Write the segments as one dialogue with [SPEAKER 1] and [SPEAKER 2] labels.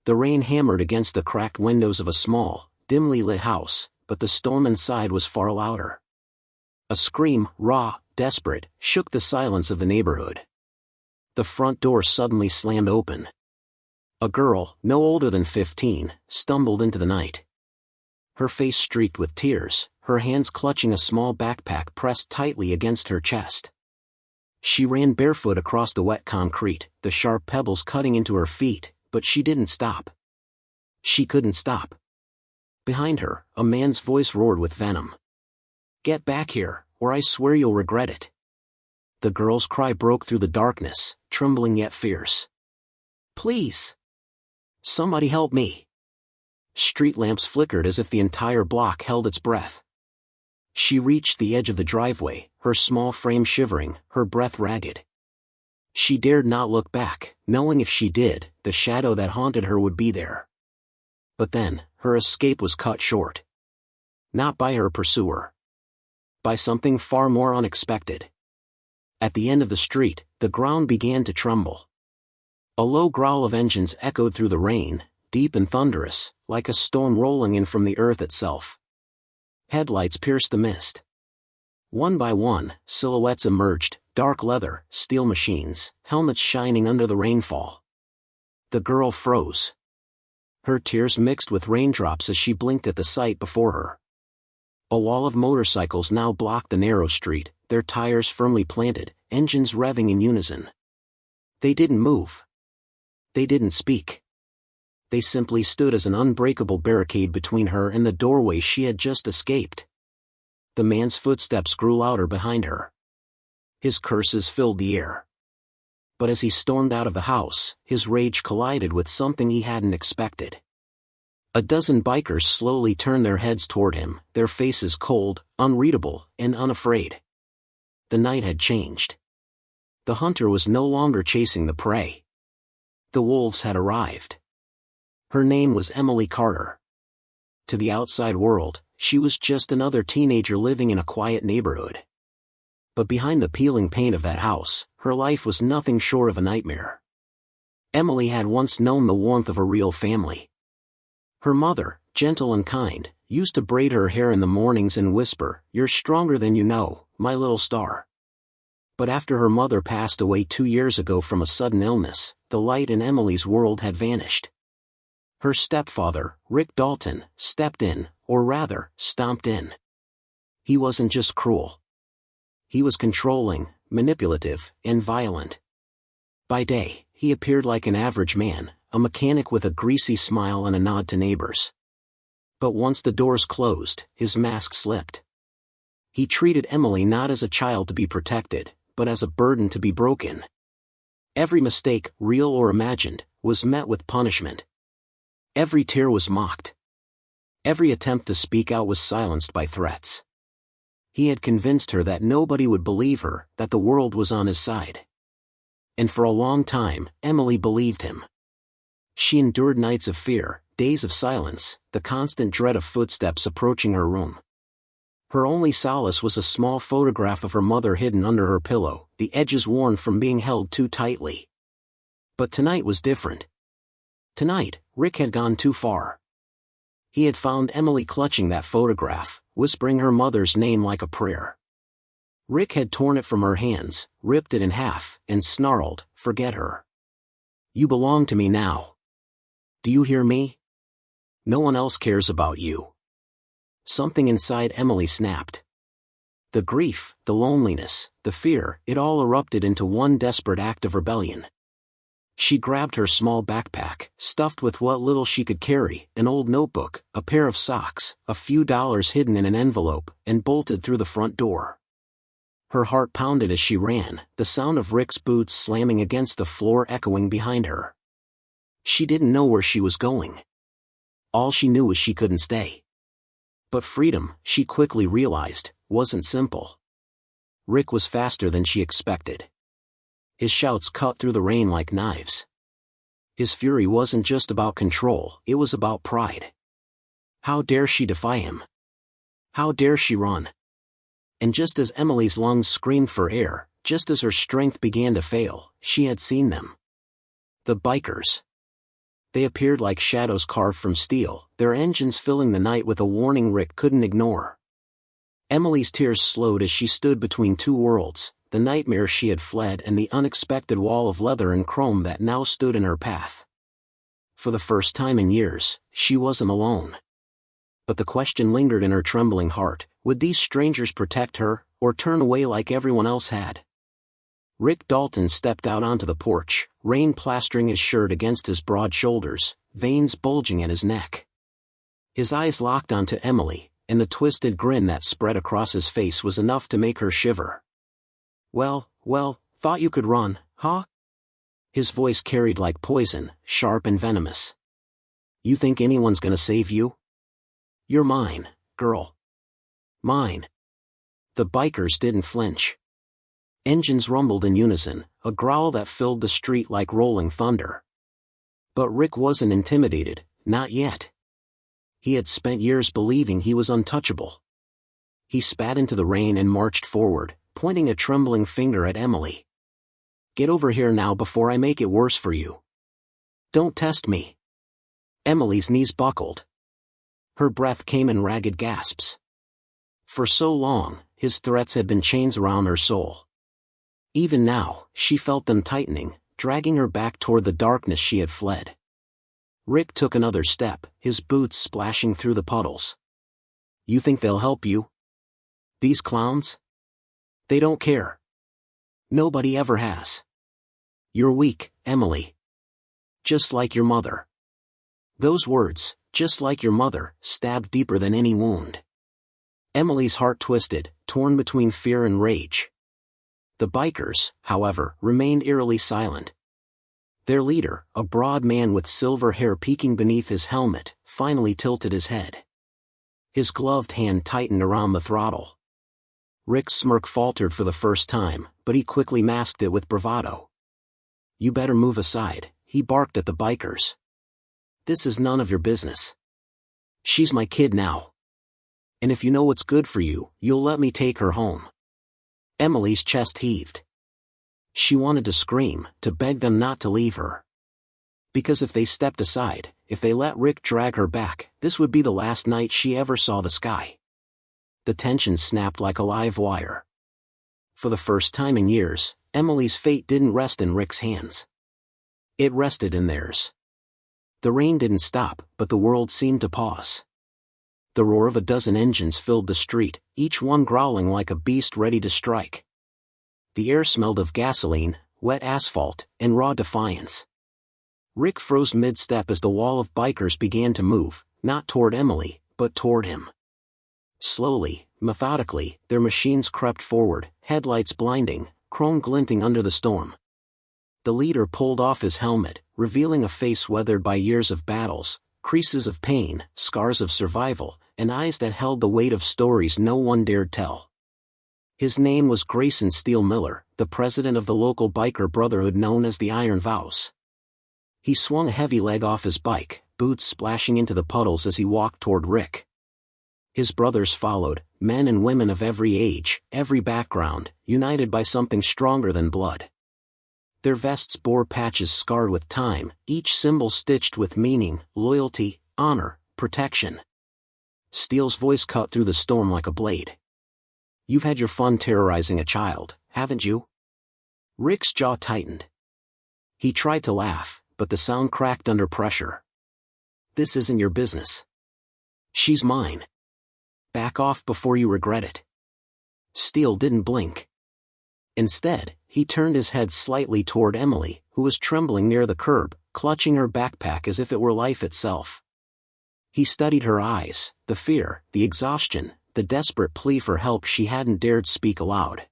[SPEAKER 1] The rain hammered against the cracked windows of a small, dimly lit house, but the storm inside was far louder. A scream, raw, desperate, shook the silence of the neighborhood. The front door suddenly slammed open. A girl, no older than 15, stumbled into the night. Her face streaked with tears, her hands clutching a small backpack pressed tightly against her chest. She ran barefoot across the wet concrete, the sharp pebbles cutting into her feet, but she didn't stop. She couldn't stop. Behind her, a man's voice roared with venom. "Get back here, or I swear you'll regret it." The girl's cry broke through the darkness, trembling yet fierce. "Please! Somebody help me!" Street lamps flickered as if the entire block held its breath. She reached the edge of the driveway, her small frame shivering, her breath ragged. She dared not look back, knowing if she did, the shadow that haunted her would be there. But then, her escape was cut short. Not by her pursuer. By something far more unexpected. At the end of the street, the ground began to tremble. A low growl of engines echoed through the rain, deep and thunderous, like a storm rolling in from the earth itself. Headlights pierced the mist. One by one, silhouettes emerged, dark leather, steel machines, helmets shining under the rainfall. The girl froze. Her tears mixed with raindrops as she blinked at the sight before her. A wall of motorcycles now blocked the narrow street, their tires firmly planted, engines revving in unison. They didn't move. They didn't speak. They simply stood as an unbreakable barricade between her and the doorway she had just escaped. The man's footsteps grew louder behind her. His curses filled the air. But as he stormed out of the house, his rage collided with something he hadn't expected. A dozen bikers slowly turned their heads toward him, their faces cold, unreadable, and unafraid. The night had changed. The hunter was no longer chasing the prey. The wolves had arrived. Her name was Emily Carter. To the outside world, she was just another teenager living in a quiet neighborhood. But behind the peeling paint of that house, her life was nothing short of a nightmare. Emily had once known the warmth of a real family. Her mother, gentle and kind, used to braid her hair in the mornings and whisper, "You're stronger than you know, my little star." But after her mother passed away 2 years ago from a sudden illness, the light in Emily's world had vanished. Her stepfather, Rick Dalton, stepped in, or rather, stomped in. He wasn't just cruel. He was controlling, manipulative, and violent. By day, he appeared like an average man, a mechanic with a greasy smile and a nod to neighbors. But once the doors closed, his mask slipped. He treated Emily not as a child to be protected, but as a burden to be broken. Every mistake, real or imagined, was met with punishment. Every tear was mocked. Every attempt to speak out was silenced by threats. He had convinced her that nobody would believe her, that the world was on his side. And for a long time, Emily believed him. She endured nights of fear, days of silence, the constant dread of footsteps approaching her room. Her only solace was a small photograph of her mother hidden under her pillow, the edges worn from being held too tightly. But tonight was different. Tonight, Rick had gone too far. He had found Emily clutching that photograph, whispering her mother's name like a prayer. Rick had torn it from her hands, ripped it in half, and snarled, "Forget her. You belong to me now. Do you hear me? No one else cares about you." Something inside Emily snapped. The grief, the loneliness, the fear, it all erupted into one desperate act of rebellion. She grabbed her small backpack, stuffed with what little she could carry, an old notebook, a pair of socks, a few dollars hidden in an envelope, and bolted through the front door. Her heart pounded as she ran, the sound of Rick's boots slamming against the floor echoing behind her. She didn't know where she was going. All she knew was she couldn't stay. But freedom, she quickly realized, wasn't simple. Rick was faster than she expected. His shouts cut through the rain like knives. His fury wasn't just about control, it was about pride. How dare she defy him? How dare she run? And just as Emily's lungs screamed for air, just as her strength began to fail, she had seen them. The bikers. They appeared like shadows carved from steel, their engines filling the night with a warning Rick couldn't ignore. Emily's tears slowed as she stood between two worlds, the nightmare she had fled and the unexpected wall of leather and chrome that now stood in her path. For the first time in years, she wasn't alone. But the question lingered in her trembling heart, would these strangers protect her, or turn away like everyone else had? Rick Dalton stepped out onto the porch, rain plastering his shirt against his broad shoulders, veins bulging at his neck. His eyes locked onto Emily, and the twisted grin that spread across his face was enough to make her shiver. Well, thought you could run, huh? His voice carried like poison, sharp and venomous. You think anyone's gonna save you? You're mine, girl. Mine. The bikers didn't flinch. Engines rumbled in unison, a growl that filled the street like rolling thunder. But Rick wasn't intimidated, not yet. He had spent years believing he was untouchable. He spat into the rain and marched forward, pointing a trembling finger at Emily. Get over here now before I make it worse for you. Don't test me. Emily's knees buckled. Her breath came in ragged gasps. For so long, his threats had been chains around her soul. Even now, she felt them tightening, dragging her back toward the darkness she had fled. Rick took another step, his boots splashing through the puddles. You think they'll help you? These clowns? They don't care. Nobody ever has. You're weak, Emily. Just like your mother. Those words, just like your mother, stabbed deeper than any wound. Emily's heart twisted, torn between fear and rage. The bikers, however, remained eerily silent. Their leader, a broad man with silver hair peeking beneath his helmet, finally tilted his head. His gloved hand tightened around the throttle. Rick's smirk faltered for the first time, but he quickly masked it with bravado. You better move aside, he barked at the bikers. This is none of your business. She's my kid now. And if you know what's good for you, you'll let me take her home. Emily's chest heaved. She wanted to scream, to beg them not to leave her. Because if they stepped aside, if they let Rick drag her back, this would be the last night she ever saw the sky. The tension snapped like a live wire. For the first time in years, Emily's fate didn't rest in Rick's hands. It rested in theirs. The rain didn't stop, but the world seemed to pause. The roar of a dozen engines filled the street, each one growling like a beast ready to strike. The air smelled of gasoline, wet asphalt, and raw defiance. Rick froze mid-step as the wall of bikers began to move, not toward Emily, but toward him. Slowly, methodically, their machines crept forward, headlights blinding, chrome glinting under the storm. The leader pulled off his helmet, revealing a face weathered by years of battles, creases of pain, scars of survival, and eyes that held the weight of stories no one dared tell. His name was Grayson Steele Miller, the president of the local biker brotherhood known as the Iron Vows. He swung a heavy leg off his bike, boots splashing into the puddles as he walked toward Rick. His brothers followed, men and women of every age, every background, united by something stronger than blood. Their vests bore patches scarred with time, each symbol stitched with meaning, loyalty, honor, protection. Steele's voice cut through the storm like a blade. You've had your fun terrorizing a child, haven't you? Rick's jaw tightened. He tried to laugh, but the sound cracked under pressure. This isn't your business. She's mine. Back off before you regret it. Steele didn't blink. Instead, he turned his head slightly toward Emily, who was trembling near the curb, clutching her backpack as if it were life itself. He studied her eyes, the fear, the exhaustion, the desperate plea for help she hadn't dared speak aloud.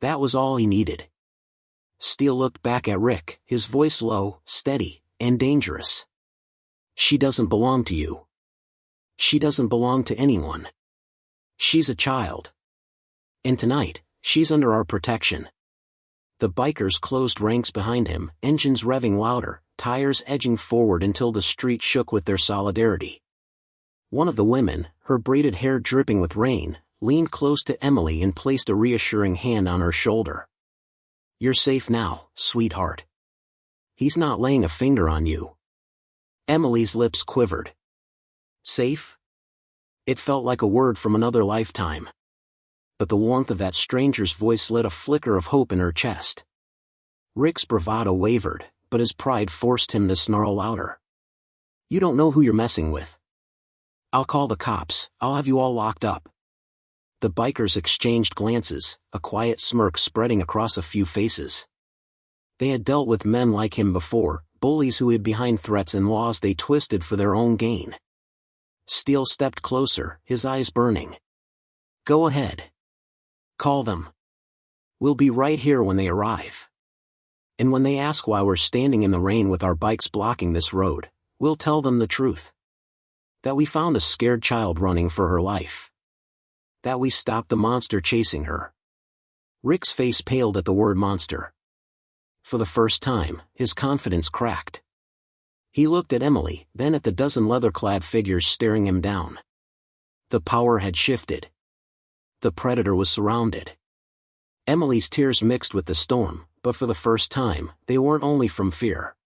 [SPEAKER 1] That was all he needed. Steele looked back at Rick, his voice low, steady, and dangerous. She doesn't belong to you. She doesn't belong to anyone. She's a child. And tonight, she's under our protection. The bikers closed ranks behind him, engines revving louder, tires edging forward until the street shook with their solidarity. One of the women, her braided hair dripping with rain, leaned close to Emily and placed a reassuring hand on her shoulder. You're safe now, sweetheart. He's not laying a finger on you. Emily's lips quivered. Safe? It felt like a word from another lifetime. But the warmth of that stranger's voice lit a flicker of hope in her chest. Rick's bravado wavered, but his pride forced him to snarl louder. You don't know who you're messing with. I'll call the cops, I'll have you all locked up. The bikers exchanged glances, a quiet smirk spreading across a few faces. They had dealt with men like him before, bullies who hid behind threats and laws they twisted for their own gain. Steele stepped closer, his eyes burning. Go ahead. Call them. We'll be right here when they arrive. And when they ask why we're standing in the rain with our bikes blocking this road, we'll tell them the truth. That we found a scared child running for her life. That we stopped the monster chasing her. Rick's face paled at the word monster. For the first time, his confidence cracked. He looked at Emily, then at the dozen leather-clad figures staring him down. The power had shifted. The predator was surrounded. Emily's tears mixed with the storm, but for the first time, they weren't only from fear.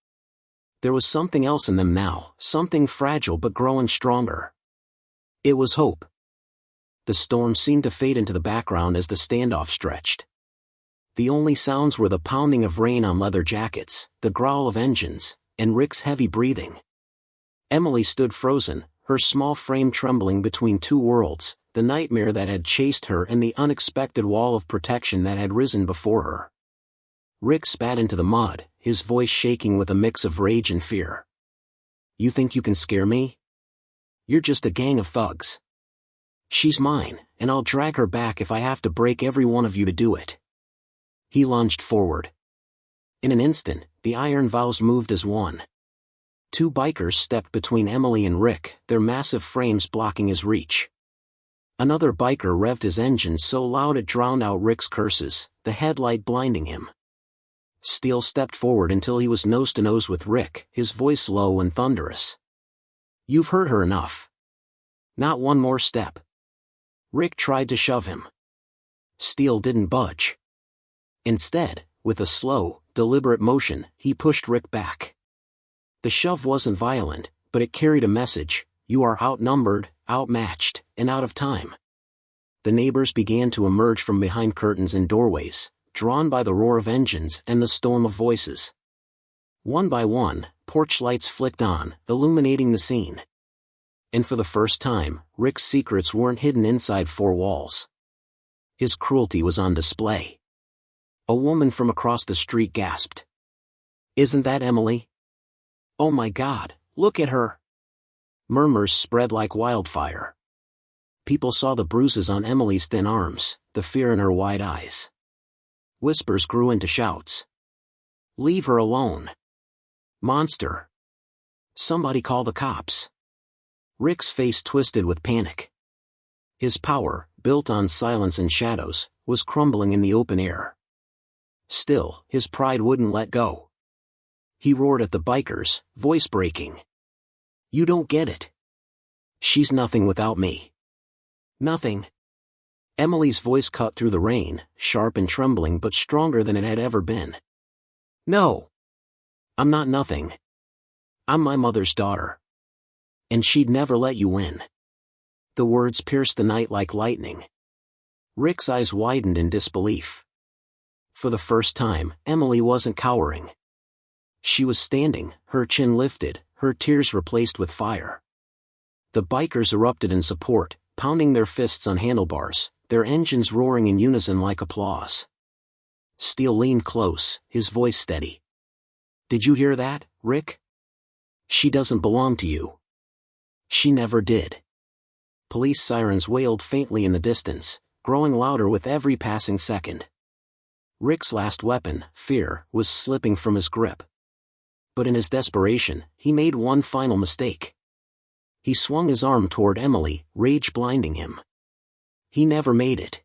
[SPEAKER 1] There was something else in them now, something fragile but growing stronger. It was hope. The storm seemed to fade into the background as the standoff stretched. The only sounds were the pounding of rain on leather jackets, the growl of engines, and Rick's heavy breathing. Emily stood frozen, her small frame trembling between two worlds, the nightmare that had chased her and the unexpected wall of protection that had risen before her. Rick spat into the mud, his voice shaking with a mix of rage and fear. You think you can scare me? You're just a gang of thugs. She's mine, and I'll drag her back if I have to break every one of you to do it. He lunged forward. In an instant, the iron vows moved as one. Two bikers stepped between Emily and Rick, their massive frames blocking his reach. Another biker revved his engine so loud it drowned out Rick's curses, the headlight blinding him. Steele stepped forward until he was nose to nose with Rick, his voice low and thunderous. You've hurt her enough. Not one more step. Rick tried to shove him. Steele didn't budge. Instead, with a slow, deliberate motion, he pushed Rick back. The shove wasn't violent, but it carried a message: you are outnumbered, outmatched, and out of time. The neighbors began to emerge from behind curtains and doorways, drawn by the roar of engines and the storm of voices. One by one, porch lights flicked on, illuminating the scene. And for the first time, Rick's secrets weren't hidden inside four walls. His cruelty was on display. A woman from across the street gasped. Isn't that Emily? Oh my God, look at her! Murmurs spread like wildfire. People saw the bruises on Emily's thin arms, the fear in her wide eyes. Whispers grew into shouts. Leave her alone. Monster. Somebody call the cops. Rick's face twisted with panic. His power, built on silence and shadows, was crumbling in the open air. Still, his pride wouldn't let go. He roared at the bikers, voice breaking. You don't get it. She's nothing without me. Nothing. Emily's voice cut through the rain, sharp and trembling but stronger than it had ever been. No. I'm not nothing. I'm my mother's daughter. And she'd never let you win. The words pierced the night like lightning. Rick's eyes widened in disbelief. For the first time, Emily wasn't cowering. She was standing, her chin lifted, her tears replaced with fire. The bikers erupted in support, pounding their fists on handlebars, their engines roaring in unison like applause. Steele leaned close, his voice steady. Did you hear that, Rick? She doesn't belong to you. She never did. Police sirens wailed faintly in the distance, growing louder with every passing second. Rick's last weapon, fear, was slipping from his grip. But in his desperation, he made one final mistake. He swung his arm toward Emily, rage blinding him. He never made it.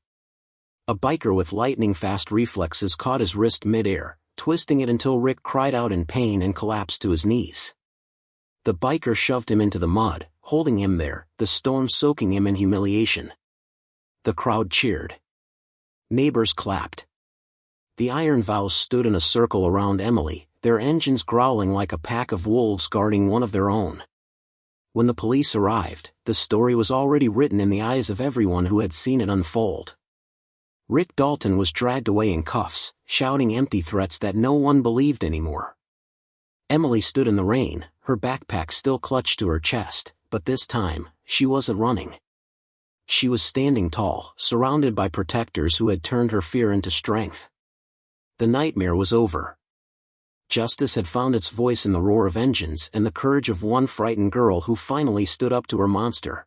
[SPEAKER 1] A biker with lightning-fast reflexes caught his wrist mid-air, twisting it until Rick cried out in pain and collapsed to his knees. The biker shoved him into the mud, holding him there, the storm soaking him in humiliation. The crowd cheered. Neighbors clapped. The iron vows stood in a circle around Emily, their engines growling like a pack of wolves guarding one of their own. When the police arrived, the story was already written in the eyes of everyone who had seen it unfold. Rick Dalton was dragged away in cuffs, shouting empty threats that no one believed anymore. Emily stood in the rain, her backpack still clutched to her chest, but this time, she wasn't running. She was standing tall, surrounded by protectors who had turned her fear into strength. The nightmare was over. Justice had found its voice in the roar of engines and the courage of one frightened girl who finally stood up to her monster.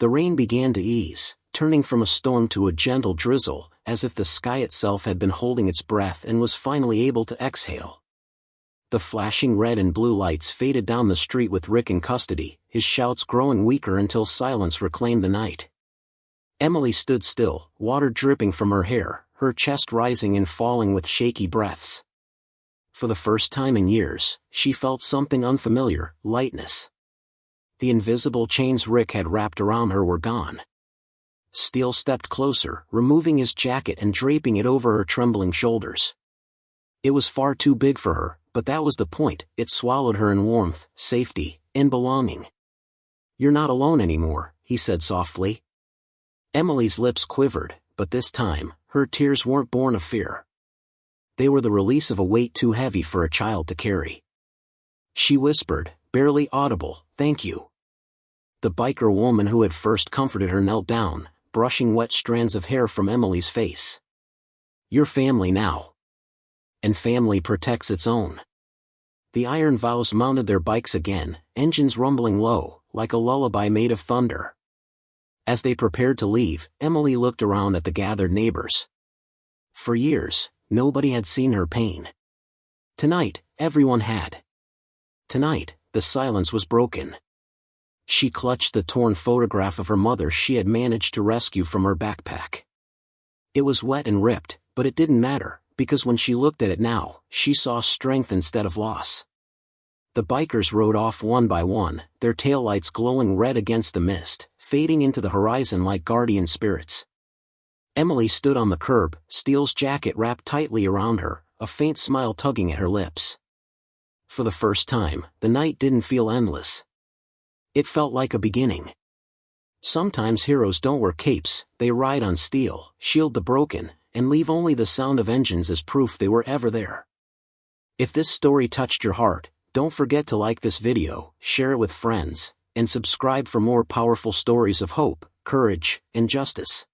[SPEAKER 1] The rain began to ease, turning from a storm to a gentle drizzle, as if the sky itself had been holding its breath and was finally able to exhale. The flashing red and blue lights faded down the street with Rick in custody, his shouts growing weaker until silence reclaimed the night. Emily stood still, water dripping from her hair, her chest rising and falling with shaky breaths. For the first time in years, she felt something unfamiliar, lightness. The invisible chains Rick had wrapped around her were gone. Steele stepped closer, removing his jacket and draping it over her trembling shoulders. It was far too big for her, but that was the point, it swallowed her in warmth, safety, and belonging. "You're not alone anymore," he said softly. Emily's lips quivered, but this time, her tears weren't born of fear. They were the release of a weight too heavy for a child to carry. She whispered, barely audible, "Thank you." The biker woman who had first comforted her knelt down, brushing wet strands of hair from Emily's face. "You're family now. And family protects its own." The Iron Vows mounted their bikes again, engines rumbling low, like a lullaby made of thunder. As they prepared to leave, Emily looked around at the gathered neighbors. For years, nobody had seen her pain. Tonight, everyone had. Tonight, the silence was broken. She clutched the torn photograph of her mother she had managed to rescue from her backpack. It was wet and ripped, but it didn't matter, because when she looked at it now, she saw strength instead of loss. The bikers rode off one by one, their taillights glowing red against the mist, fading into the horizon like guardian spirits. Emily stood on the curb, Steele's jacket wrapped tightly around her, a faint smile tugging at her lips. For the first time, the night didn't feel endless. It felt like a beginning. Sometimes heroes don't wear capes, they ride on steel, shield the broken, and leave only the sound of engines as proof they were ever there. If this story touched your heart, don't forget to like this video, share it with friends, and subscribe for more powerful stories of hope, courage, and justice.